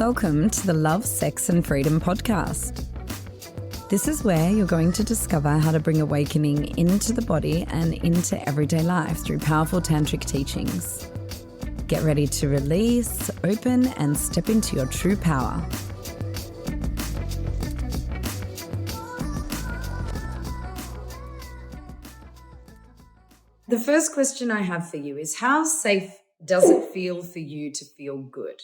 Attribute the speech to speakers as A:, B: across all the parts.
A: Welcome to the Love, Sex and Freedom podcast. This is where you're going to discover how to bring awakening into the body and into everyday life through powerful tantric teachings. Get ready to release, open and step into your true power. The first question I have for you is, how safe does it feel for you to feel good?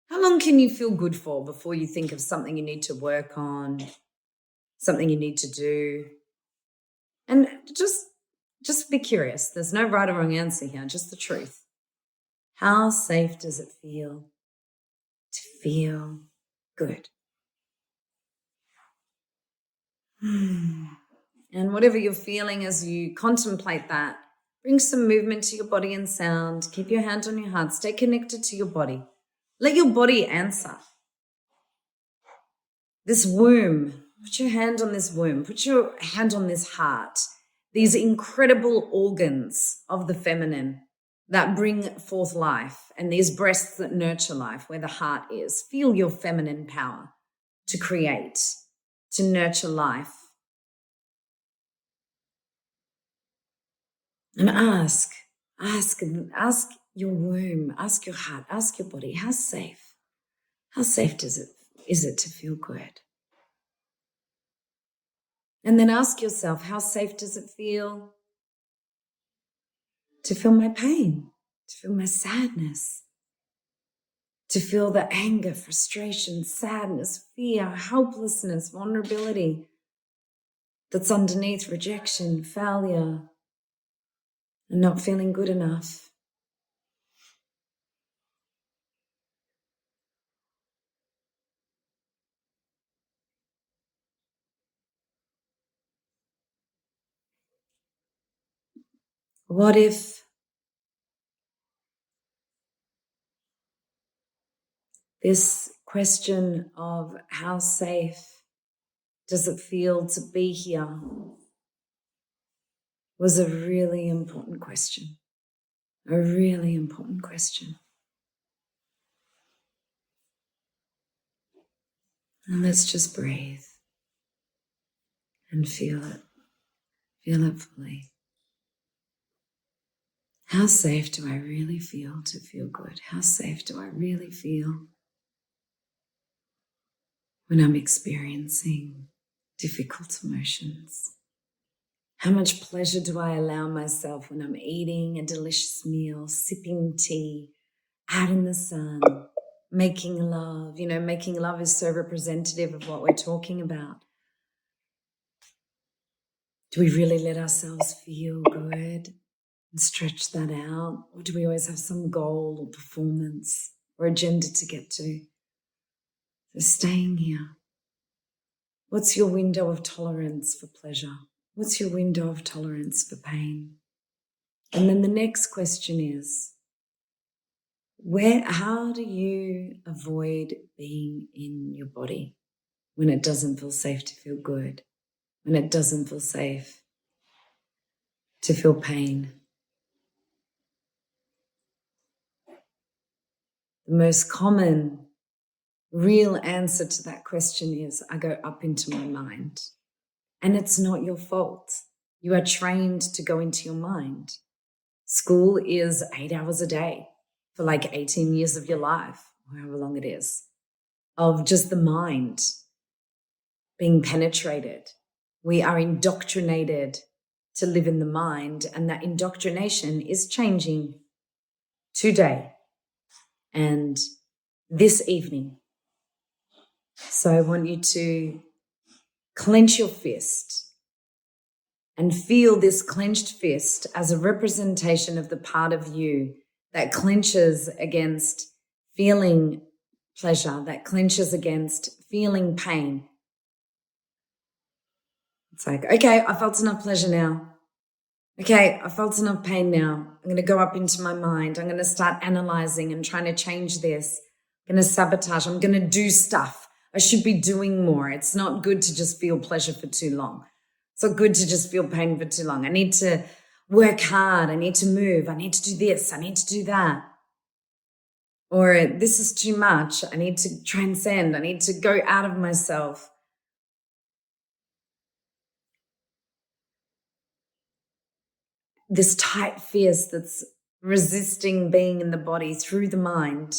A: How long can you feel good for before you think of something you need to work on, something you need to do? And just be curious. There's no right or wrong answer here, just the truth. How safe does it feel to feel good? And whatever you're feeling as you contemplate that, bring some movement to your body and sound. Keep your hand on your heart. Stay connected to your body. Let your body answer. This womb, put your hand on this womb. Put your hand on this heart. These incredible organs of the feminine that bring forth life, and these breasts that nurture life, where the heart is. Feel your feminine power to create, to nurture life. And ask your womb, ask your heart, ask your body, how safe is it to feel good? And then ask yourself, how safe does it feel to feel my pain, to feel my sadness, to feel the anger, frustration, sadness, fear, helplessness, vulnerability that's underneath rejection, failure, and not feeling good enough? What if this question of how safe does it feel to be here was a really important question? A really important question. And let's just breathe and feel it. Feel it fully. How safe do I really feel to feel good? How safe do I really feel when I'm experiencing difficult emotions? How much pleasure do I allow myself when I'm eating a delicious meal, sipping tea, out in the sun, making love? You know, making love is so representative of what we're talking about. Do we really let ourselves feel good and stretch that out? Or do we always have some goal or performance or agenda to get to? So staying here. What's your window of tolerance for pleasure? What's your window of tolerance for pain? And then the next question is, how do you avoid being in your body when it doesn't feel safe to feel good, when it doesn't feel safe to feel pain? The most common real answer to that question is, I go up into my mind. And it's not your fault. You are trained to go into your mind. School is 8 hours a day for like 18 years of your life, however long it is, of just the mind being penetrated. We are indoctrinated to live in the mind, and that indoctrination is changing today and this evening. So I want you to clench your fist and feel this clenched fist as a representation of the part of you that clenches against feeling pleasure, that clenches against feeling pain. It's like, okay, I felt enough pleasure now. Okay, I felt enough pain now. I'm going to go up into my mind. I'm going to start analyzing and trying to change this. I'm going to sabotage. I'm going to do stuff. I should be doing more. It's not good to just feel pleasure for too long. It's not good to just feel pain for too long. I need to work hard. I need to move. I need to do this. I need to do that. or this is too much. I need to transcend. I need to go out of myself. This tight fist that's resisting being in the body through the mind,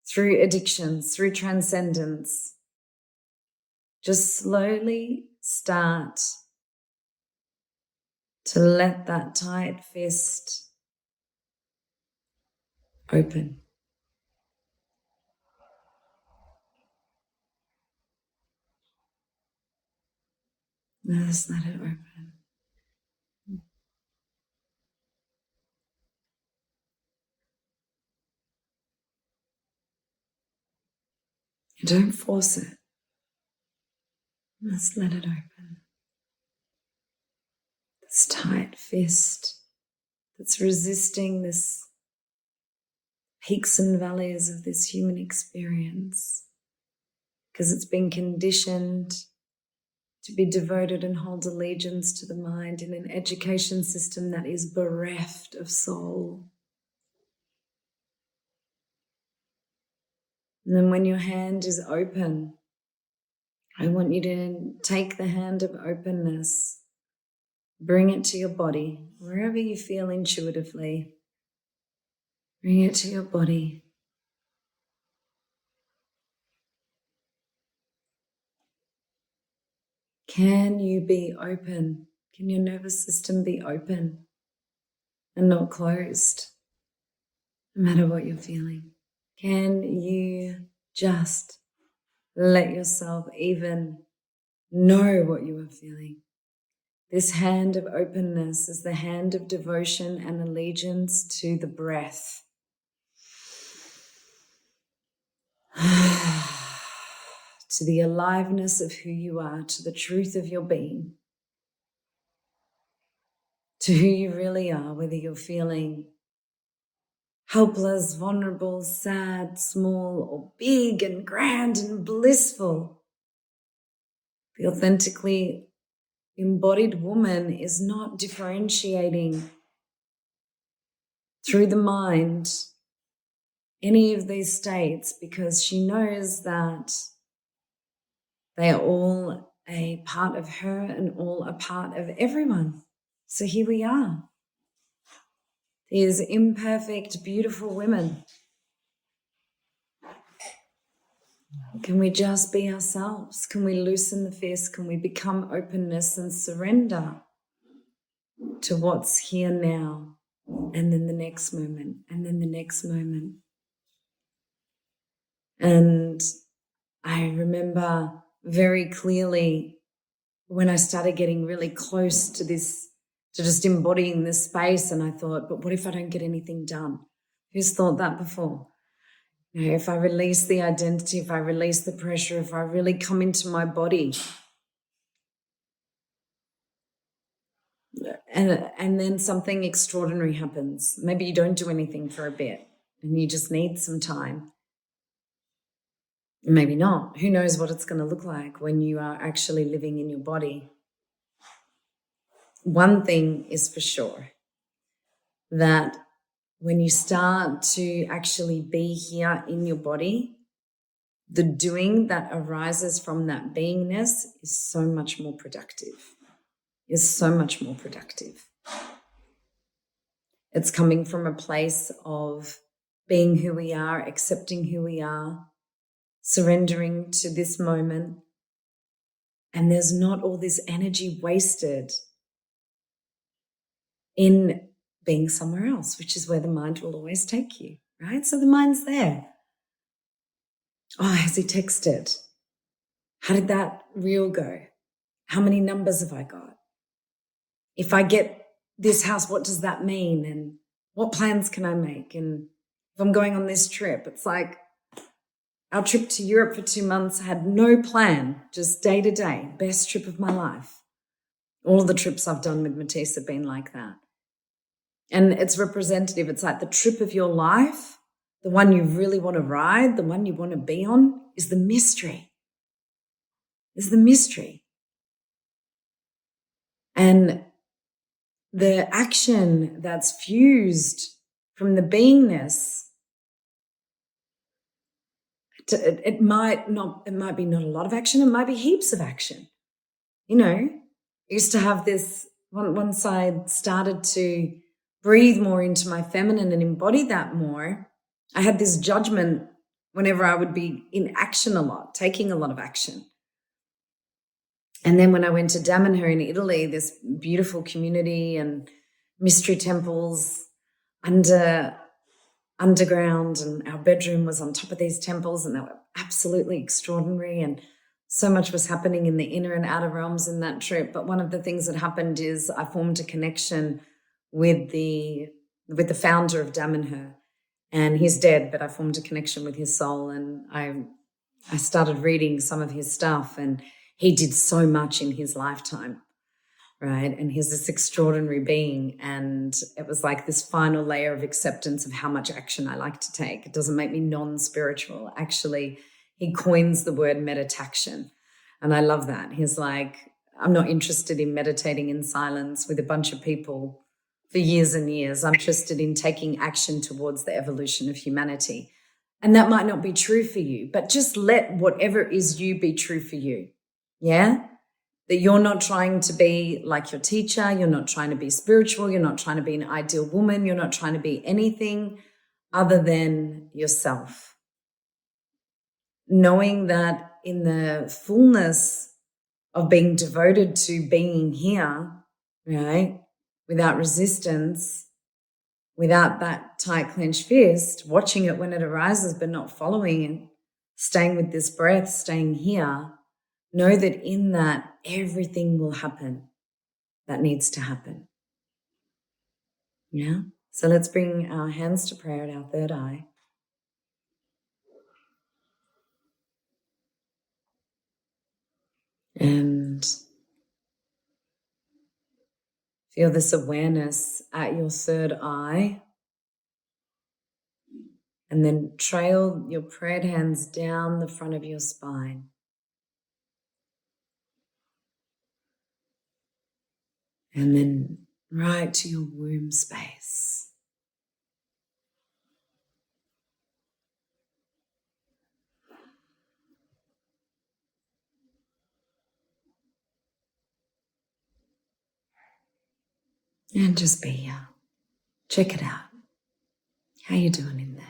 A: through addictions, through transcendence. Just slowly start to let that tight fist open. Just let it open. Don't force it. Just let it open. This tight fist that's resisting this peaks and valleys of this human experience because it's been conditioned to be devoted and hold allegiance to the mind in an education system that is bereft of soul. And then when your hand is open, I want you to take the hand of openness, bring it to your body, wherever you feel intuitively. Bring it to your body. Can you be open? Can your nervous system be open and not closed, no matter what you're feeling? Can you just let yourself even know what you are feeling? This hand of openness is the hand of devotion and allegiance to the breath. To the aliveness of who you are, to the truth of your being, to who you really are, whether you're feeling helpless, vulnerable, sad, small, or big and grand and blissful. The authentically embodied woman is not differentiating through the mind any of these states because she knows that they are all a part of her and all a part of everyone. So here we are. These imperfect, beautiful women. Can we just be ourselves? Can we loosen the fist? Can we become openness and surrender to what's here now? And then the next moment, and then the next moment. And I remember very clearly when I started getting really close to this, to just embodying this space, and I thought, but what if I don't get anything done? Who's thought that before? You know, if I release the identity, if I release the pressure, if I really come into my body, and then something extraordinary happens. Maybe you don't do anything for a bit and you just need some time. Maybe not. Who knows what it's going to look like when you are actually living in your body. One thing is for sure, that when you start to actually be here in your body, the doing that arises from that beingness is so much more productive. It's coming from a place of being who we are, accepting who we are, surrendering to this moment. And there's not all this energy wasted in being somewhere else, which is where the mind will always take you, right? So the mind's there. Oh, has he texted? How did that reel go? How many numbers have I got? If I get this house, what does that mean? And what plans can I make? And if I'm going on this trip, it's like our trip to Europe for 2 months had no plan, just day to day, best trip of my life. All of the trips I've done with Matisse have been like that. And it's representative. It's like the trip of your life, the one you really want to ride, the one you want to be on, is the mystery. Is the mystery. And the action that's fused from the beingness It might be not a lot of action, it might be heaps of action. You know, I used to have this, once I started to breathe more into my feminine and embody that more, I had this judgment whenever I would be in action a lot, taking a lot of action. And then when I went to Damanhur in Italy, this beautiful community and mystery temples underground, and our bedroom was on top of these temples, and they were absolutely extraordinary, and so much was happening in the inner and outer realms in that trip. But one of the things that happened is I formed a connection with the founder of Damanhur, and he's dead, but I formed a connection with his soul, and I started reading some of his stuff, and he did so much in his lifetime. Right. And he's this extraordinary being. And it was like this final layer of acceptance of how much action I like to take. It doesn't make me non-spiritual. Actually, he coins the word meditaction. And I love that. He's like, I'm not interested in meditating in silence with a bunch of people for years and years. I'm interested in taking action towards the evolution of humanity. And that might not be true for you, but just let whatever is you be true for you. Yeah? That you're not trying to be like your teacher, you're not trying to be spiritual, you're not trying to be an ideal woman, you're not trying to be anything other than yourself. Knowing that in the fullness of being devoted to being here, right, without resistance, without that tight clenched fist, watching it when it arises but not following it, staying with this breath, staying here, know that in that everything will happen that needs to happen. Yeah? So let's bring our hands to prayer at our third eye. And feel this awareness at your third eye. And then trail your prayed hands down the front of your spine. And then right to your womb space. And just be here. Check it out. How you doing in there?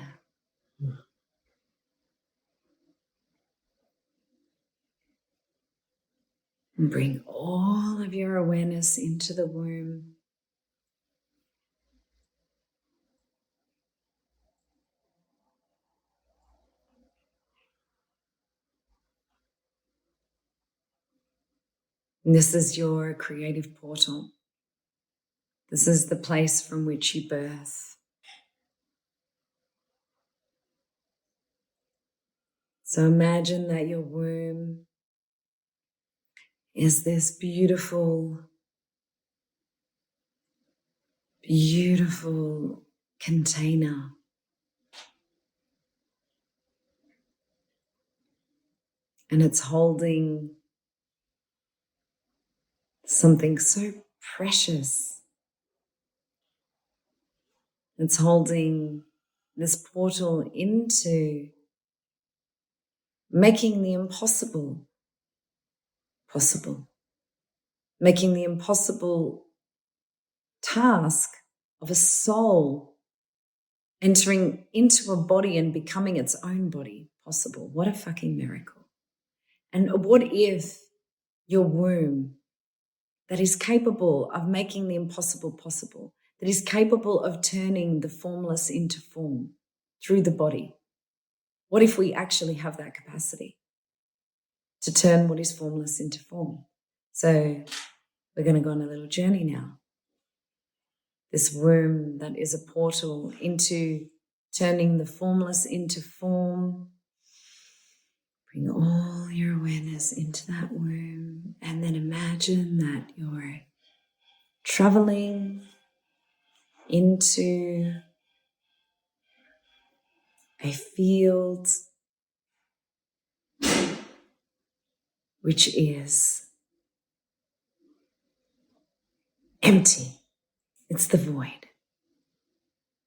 A: And bring all of your awareness into the womb. And this is your creative portal. This is the place from which you birth. So imagine that your womb is this beautiful, beautiful container. And it's holding something so precious. It's holding this portal into making the impossible possible, making the impossible task of a soul entering into a body and becoming its own body possible. What a fucking miracle. And what if your womb, that is capable of making the impossible possible, that is capable of turning the formless into form through the body, what if we actually have that capacity to turn what is formless into form? So we're going to go on a little journey now. This womb that is a portal into turning the formless into form. Bring all your awareness into that womb, and then imagine that you're traveling into a field which is empty. It's the void.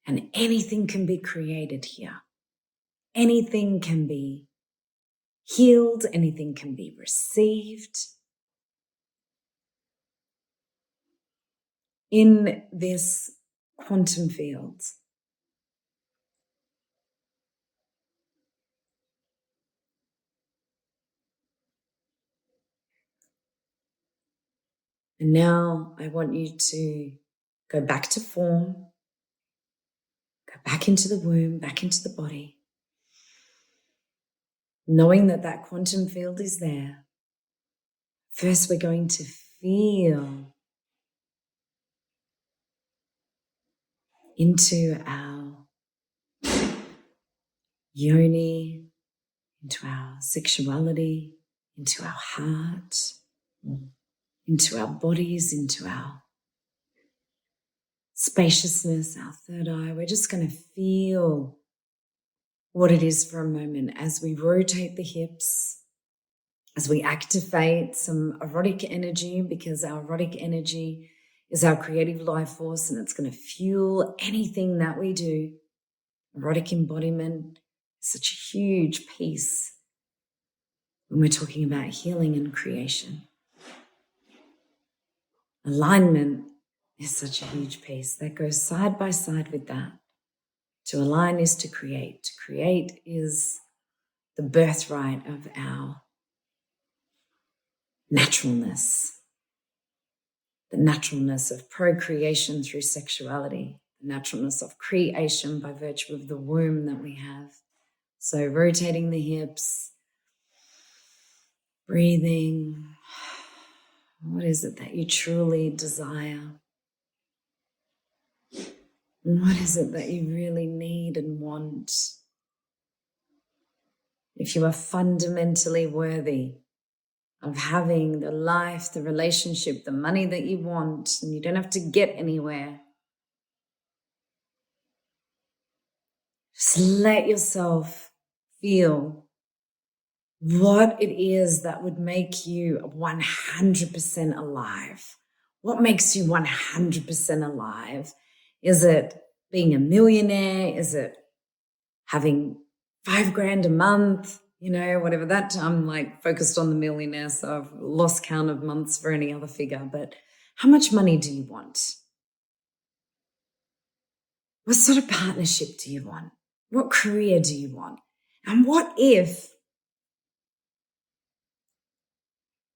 A: And anything can be created here. Anything can be healed, anything can be received. In this quantum field. And now I want you to go back to form, go back into the womb, back into the body, knowing that that quantum field is there. First, we're going to feel into our yoni, into our sexuality, into our heart, into our bodies, into our spaciousness, our third eye. We're just going to feel what it is for a moment as we rotate the hips, as we activate some erotic energy, because our erotic energy is our creative life force and it's going to fuel anything that we do. Erotic embodiment is such a huge piece when we're talking about healing and creation. Alignment is such a huge piece that goes side by side with that. To align is to create. To create is the birthright of our naturalness, the naturalness of procreation through sexuality, the naturalness of creation by virtue of the womb that we have. So rotating the hips, breathing. What is it that you truly desire? What is it that you really need and want? If you are fundamentally worthy of having the life, the relationship, the money that you want, and you don't have to get anywhere, just let yourself feel what it is that would make you 100% alive. What makes you 100% alive? Is it being a millionaire? Is it having $5,000 a month? You know, whatever that, I'm like focused on the millionaire, so I've lost count of months for any other figure. But how much money do you want? What sort of partnership do you want? What career do you want? And what if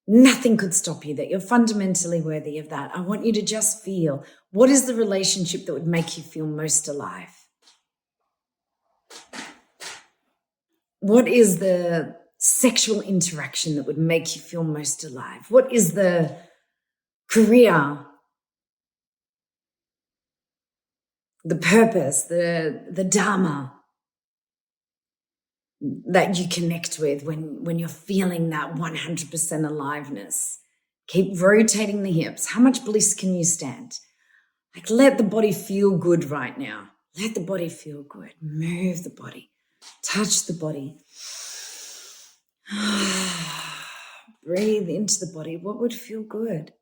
A: nothing could stop you, that you're fundamentally worthy of that? I want you to just feel, what is the relationship that would make you feel most alive? What is the sexual interaction that would make you feel most alive? What is the career, the purpose, the dharma that you connect with when you're feeling that 100% aliveness? Keep rotating the hips. How much bliss can you stand? Like, let the body feel good right now. Let the body feel good. Move the body. Touch the body. Breathe into the body. What would feel good?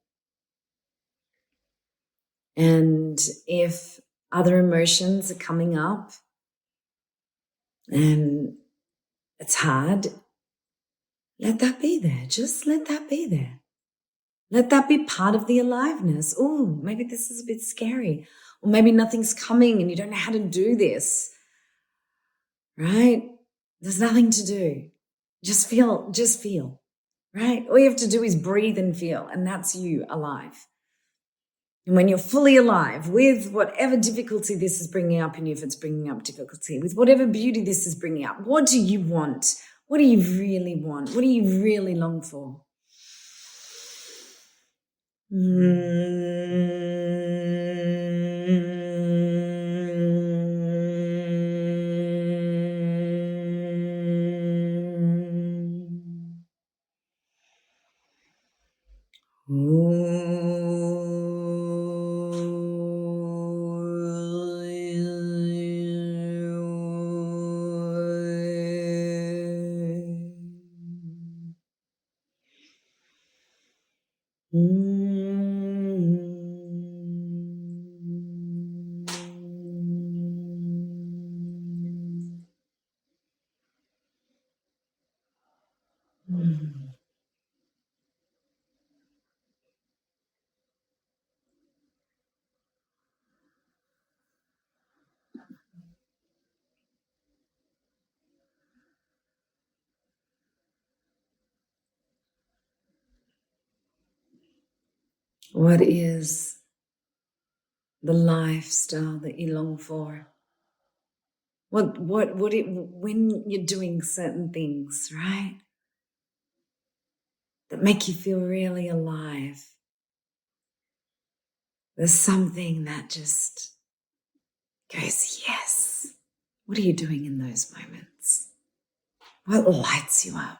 A: And if other emotions are coming up and it's hard, let that be there. Just let that be there. Let that be part of the aliveness. Oh, maybe this is a bit scary. Or maybe nothing's coming and you don't know how to do this. Right? There's nothing to do. Just feel, right? All you have to do is breathe and feel, and that's you alive. And when you're fully alive with whatever difficulty this is bringing up in you, if it's bringing up difficulty, with whatever beauty this is bringing up, what do you want? What do you really want? What do you really long for? What is the lifestyle that you long for? When you're doing certain things, right, that make you feel really alive, there's something that just goes, yes. What are you doing in those moments? What lights you up?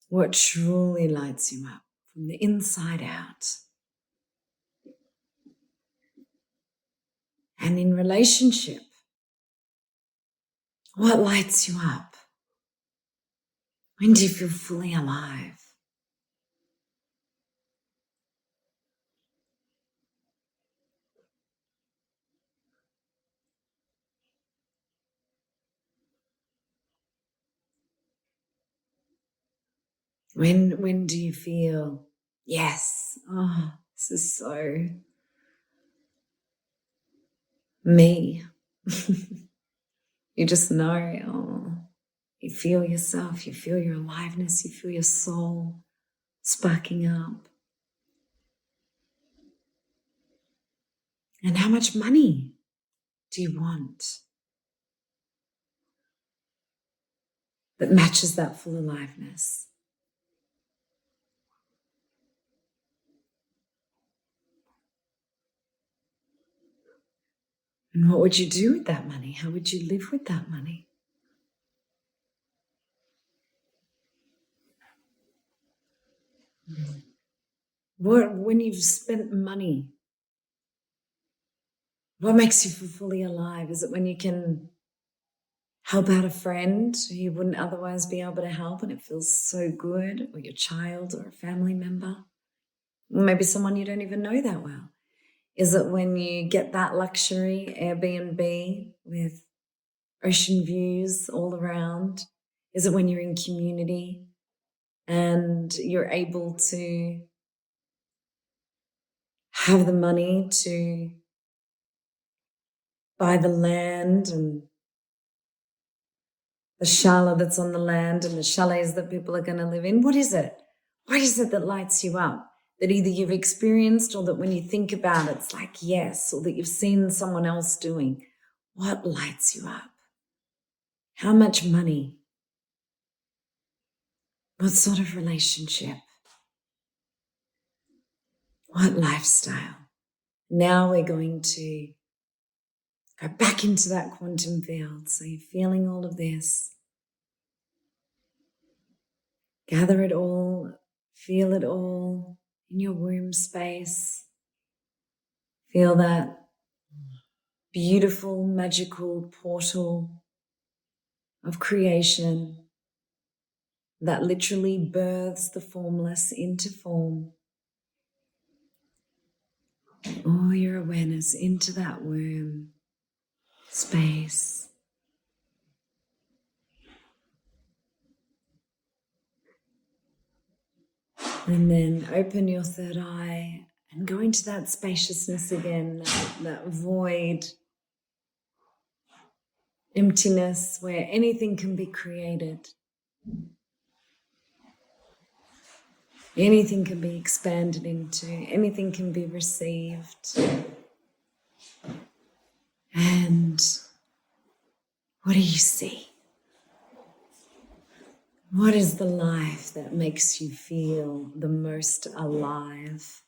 A: What truly lights you up from the inside out? And in relationship, what lights you up? When do you feel fully alive? When do you feel, yes, oh, this is so me. You just know, oh, you feel yourself, you feel your aliveness, you feel your soul sparking up. And how much money do you want that matches that full aliveness? And what would you do with that money? How would you live with that money? When you've spent money, what makes you feel fully alive? Is it when you can help out a friend who you wouldn't otherwise be able to help and it feels so good, or your child or a family member, or maybe someone you don't even know that well? Is it when you get that luxury Airbnb with ocean views all around? Is it when you're in community and you're able to have the money to buy the land and the chalet that's on the land and the chalets that people are going to live in? What is it? What is it that lights you up? That either you've experienced or that when you think about it, it's like, yes, or that you've seen someone else doing. What lights you up? How much money? What sort of relationship? What lifestyle? Now we're going to go back into that quantum field. So you're feeling all of this. Gather it all, feel it all in your womb space. Feel that beautiful, magical portal of creation that literally births the formless into form. All your awareness into that womb space. And then open your third eye and go into that spaciousness again, that void, emptiness where anything can be created. Anything can be expanded into, anything can be received. And what do you see? What is the life that makes you feel the most alive?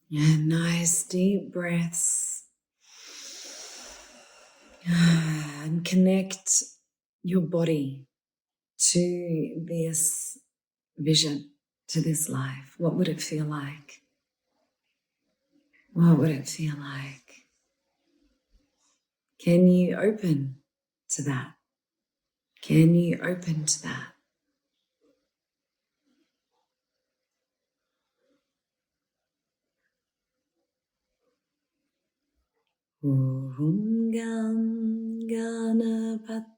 A: And nice deep breaths. And connect your body to this vision, to this life. What would it feel like? What would it feel like? Can you open to that? Can you open to that? Om Gam Ganapataya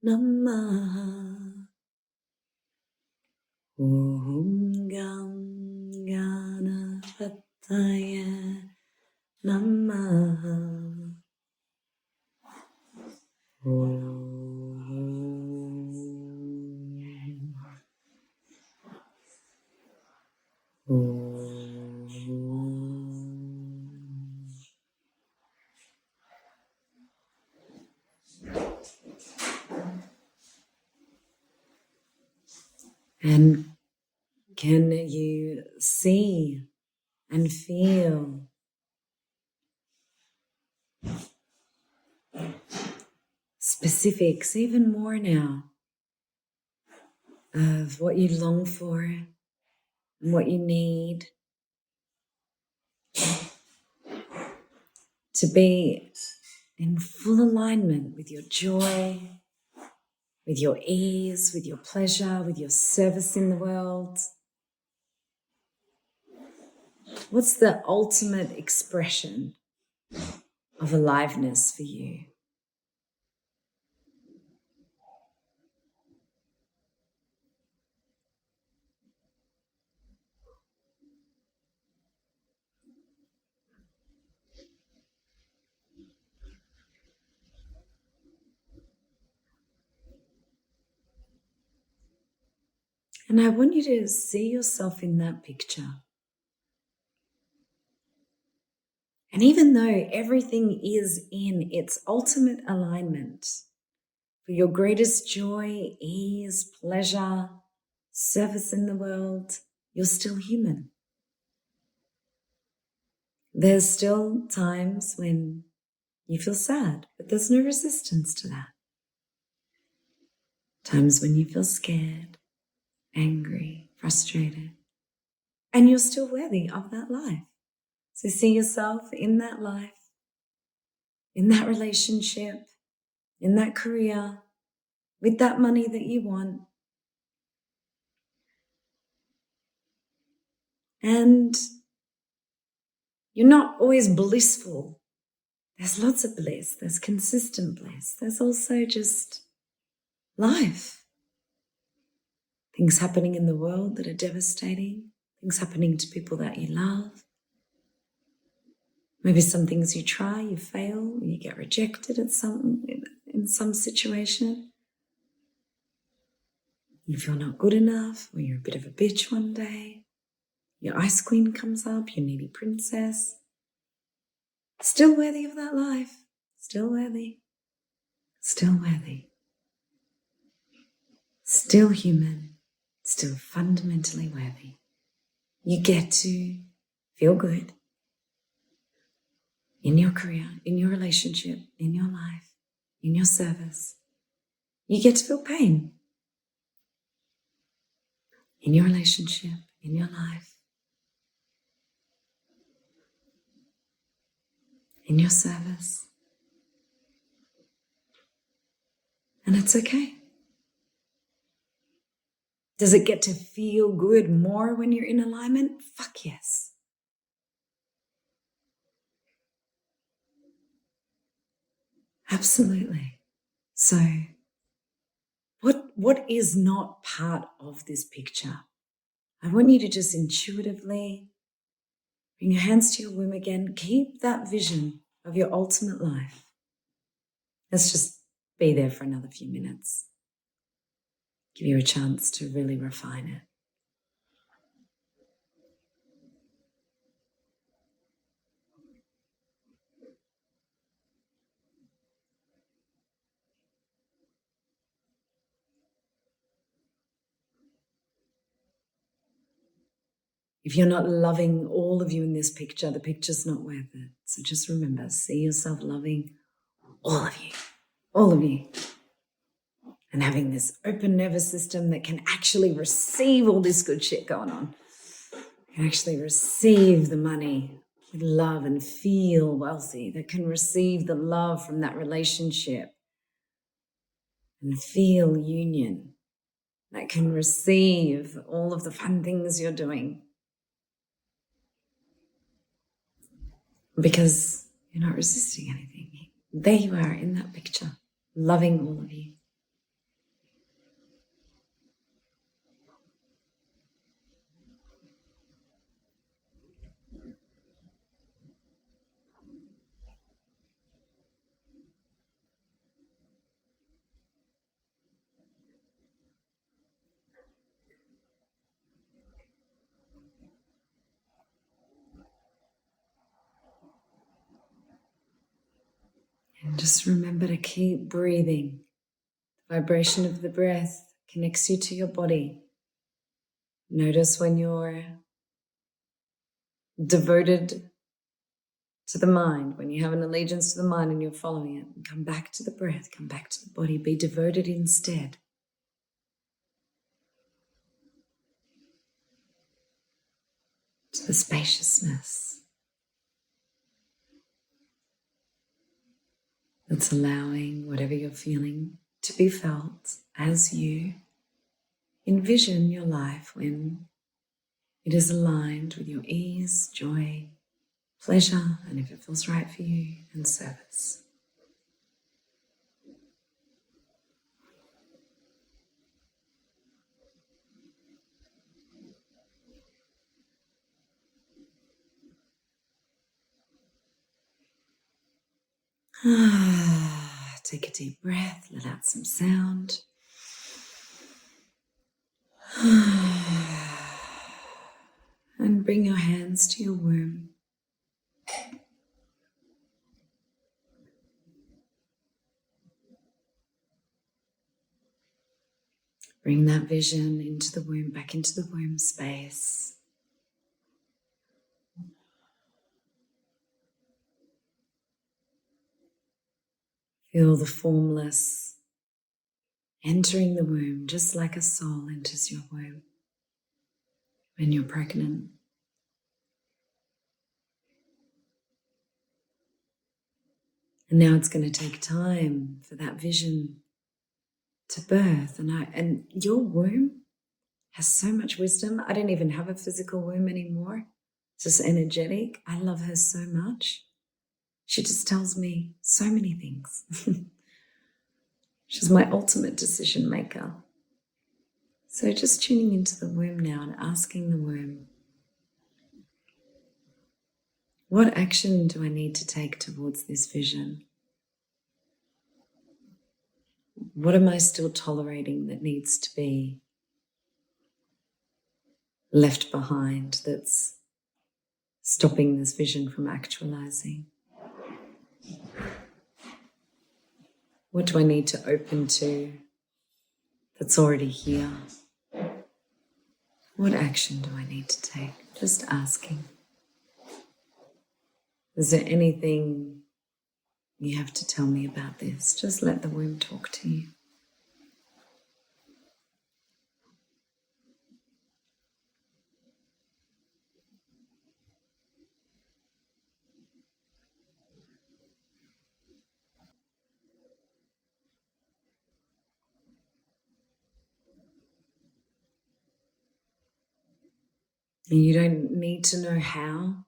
A: Namaha. Om Gam Ganapataya Namaha. And can you see and feel specifics even more now of what you long for and what you need to be in full alignment with your joy, with your ease, with your pleasure, with your service in the world? What's the ultimate expression of aliveness for you? And I want you to see yourself in that picture. And even though everything is in its ultimate alignment for your greatest joy, ease, pleasure, service in the world, you're still human. There's still times when you feel sad, but there's no resistance to that. Times when you feel scared, angry, frustrated, and you're still worthy of that life. So see yourself in that life, in that relationship, in that career, with that money that you want. And you're not always blissful. There's lots of bliss. There's consistent bliss. There's also just life. Things happening in the world that are devastating. Things happening to people that you love. Maybe some things you try, you fail, you get rejected in some situation. You feel not good enough, or you're a bit of a bitch one day. Your ice queen comes up, your needy princess. Still worthy of that life. Still worthy. Still worthy. Still human. Still fundamentally worthy. You get to feel good in your career, in your relationship, in your life, in your service. You get to feel pain in your relationship, in your life, in your service. And it's okay. Does it get to feel good more when you're in alignment? Fuck yes. Absolutely. So what is not part of this picture? I want you to just intuitively bring your hands to your womb again. Keep that vision of your ultimate life. Let's just be there for another few minutes. Give you a chance to really refine it. If you're not loving all of you in this picture, the picture's not worth it. So just remember, see yourself loving all of you, and having this open nervous system that can actually receive all this good shit going on. can actually receive the money with love and feel wealthy, that can receive the love from that relationship and feel union, that can receive all of the fun things you're doing because you're not resisting anything. There you are in that picture, loving all of you. And just remember to keep breathing. The vibration of the breath connects you to your body. Notice when you're devoted to the mind, when you have an allegiance to the mind and you're following it, and come back to the breath, come back to the body, be devoted instead. To the spaciousness that's allowing whatever you're feeling to be felt as you envision your life when it is aligned with your ease, joy, pleasure, and if it feels right for you, and service. Take a deep breath, let out some sound. And bring your hands to your womb. Bring that vision into the womb, back into the womb space. Feel the formless entering the womb, just like a soul enters your womb when you're pregnant. And now it's going to take time for that vision to birth. And your womb has so much wisdom. I don't even have a physical womb anymore. It's just energetic. I love her so much. She just tells me so many things. She's my ultimate decision maker. So just tuning into the womb now and asking the womb, what action do I need to take towards this vision? What am I still tolerating that needs to be left behind, that's stopping this vision from actualizing? What do I need to open to that's already here? What action do I need to take? Just asking. Is there anything you have to tell me about this? Just let the womb talk to you. And you don't need to know how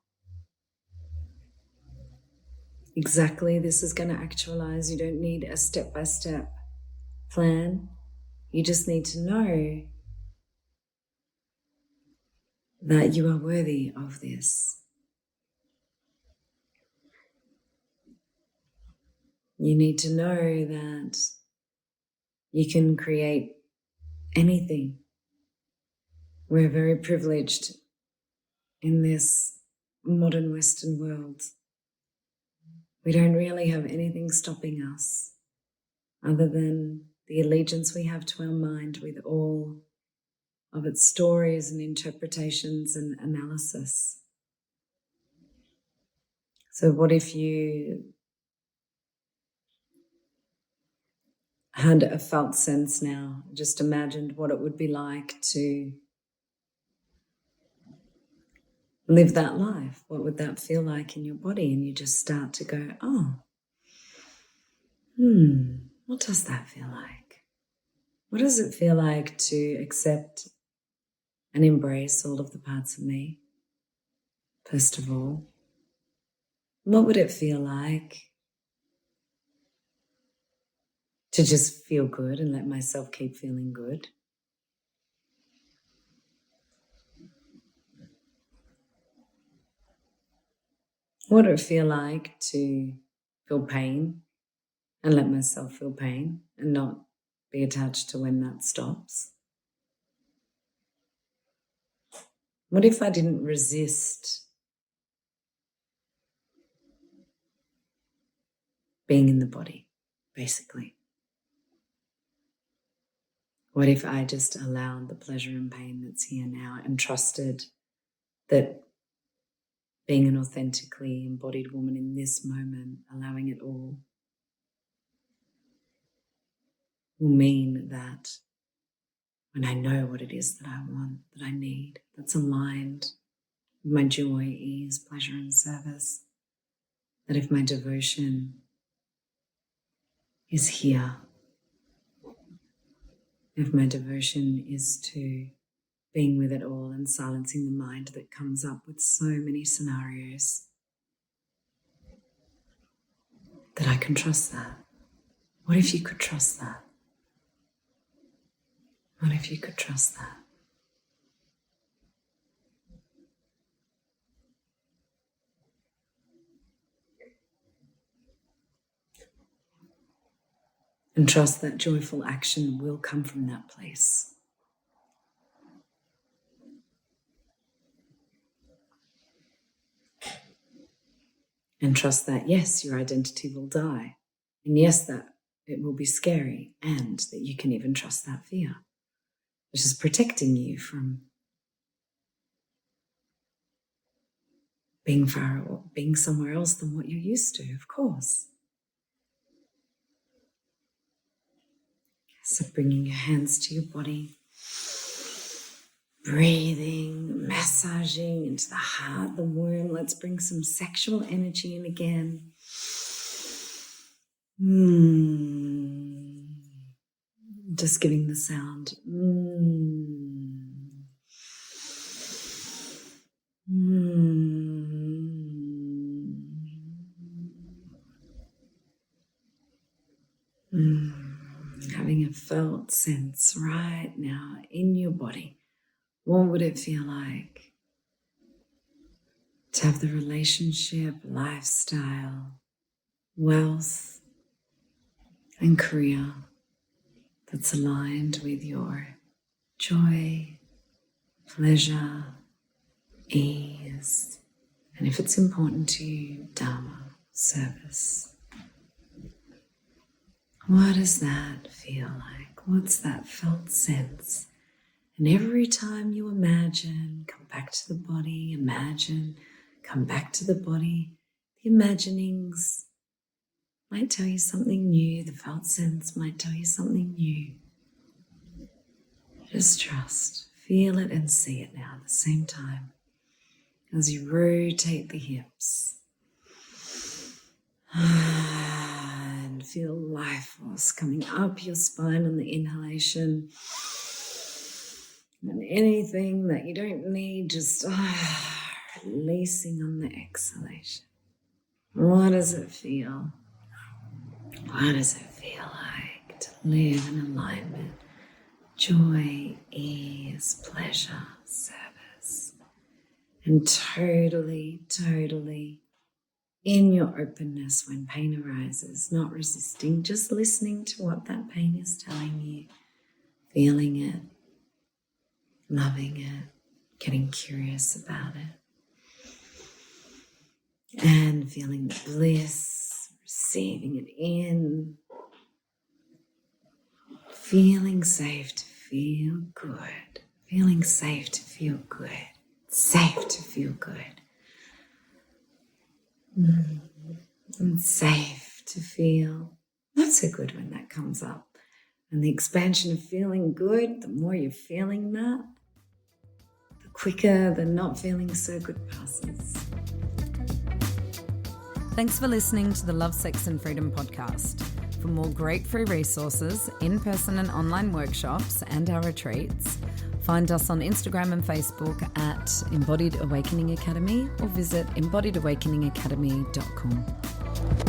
A: exactly this is going to actualize. You don't need a step-by-step plan. You just need to know that you are worthy of this. You need to know that you can create anything. We're very privileged in this modern Western world. We don't really have anything stopping us other than the allegiance we have to our mind with all of its stories and interpretations and analysis. So what if you had a felt sense now, just imagined what it would be like to live that life. What would that feel like in your body? And you just start to go, oh, what does that feel like? What does it feel like to accept and embrace all of the parts of me? First of all, what would it feel like to just feel good and let myself keep feeling good? What would it feel like to feel pain and let myself feel pain and not be attached to when that stops? What if I didn't resist being in the body, basically? What if I just allowed the pleasure and pain that's here now and trusted that being an authentically embodied woman in this moment, allowing it all, will mean that when I know what it is that I want, that I need, that's aligned with my joy, ease, pleasure, and service, that if my devotion is here, if my devotion is to being with it all and silencing the mind that comes up with so many scenarios, that I can trust that. What if you could trust that? What if you could trust that? And trust that joyful action will come from that place. And trust that, yes, your identity will die. And yes, that it will be scary, and that you can even trust that fear, which is protecting you from being somewhere else than what you're used to, of course. So bringing your hands to your body, breathing, massaging into the heart, the womb. Let's bring some sexual energy in again. Just giving the sound. Having a felt sense right now in your body. What would it feel like to have the relationship, lifestyle, wealth, and career that's aligned with your joy, pleasure, ease, and if it's important to you, Dharma, service? What does that feel like? What's that felt sense? And every time you imagine, come back to the body, imagine, come back to the body, the imaginings might tell you something new, the felt sense might tell you something new. Just trust, feel it and see it now at the same time as you rotate the hips. And feel life force coming up your spine on the inhalation. And anything that you don't need, just releasing on the exhalation. What does it feel? What does it feel like to live in alignment? Joy, ease, pleasure, service. And totally, totally in your openness when pain arises, not resisting, just listening to what that pain is telling you, feeling it, loving it, getting curious about it, and feeling the bliss, receiving it in, feeling safe to feel good, feeling safe to feel good, safe to feel good. And safe to feel not so good when that comes up. And the expansion of feeling good, the more you're feeling that, the quicker the not feeling so good passes.
B: Thanks for listening to the Love, Sex and Freedom podcast. For more great free resources, in-person and online workshops, and our retreats, find us on Instagram and Facebook at Embodied Awakening Academy or visit embodiedawakeningacademy.com.